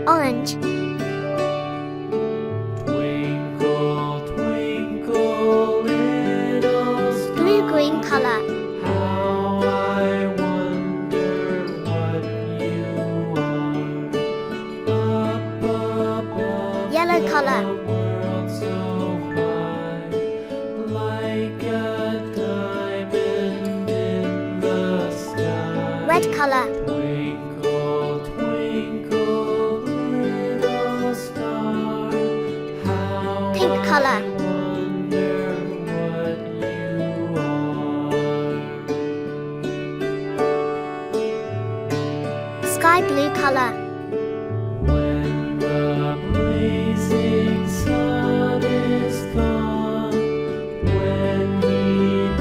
Orange. Twinkle, twinkle, little star. Blue-green color. How I wonder what you are. Up above Yellow color. the world so high, like a diamond in the sky. Red color. Twinkle, twinkle, little star. How Pink color. I wonder what you are. Sky blue color. When the blazing sun is gone, when he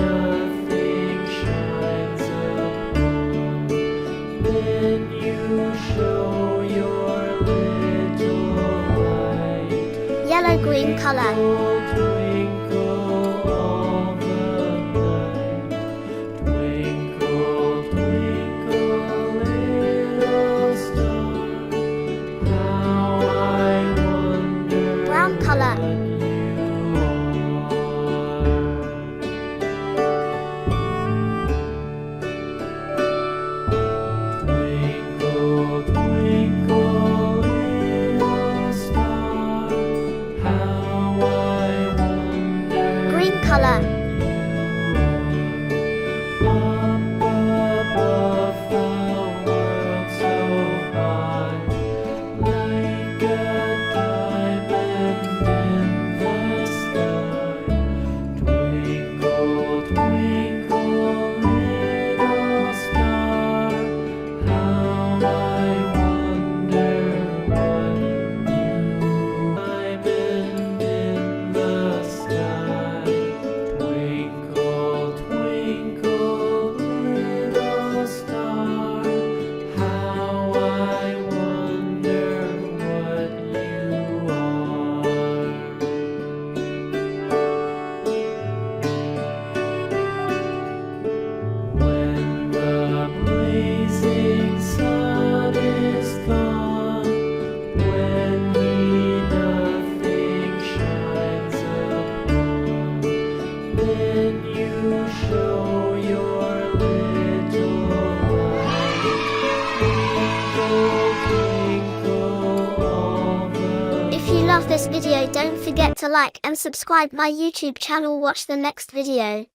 nothing shines upon, then you show your little light. Yellow-green color. Twinkle, all the night. Twinkle, twinkle, little star. How I wonder Brown color. what you are. Twinkle, twinkle, little star. How I wonder Green color. up above the world so high, like a diamond in the sky. Twinkle, twinkle, little star. How I wonder what you are. Diamond in the sky. Twinkle, twinkle, little star. How I wonder what you are. When the blazing sun is gone, when he nothing shines upon, then you show your little light. Twinkle, twinkle, all the If you love this video, don't forget to like and subscribe my YouTube channel. Watch the next video.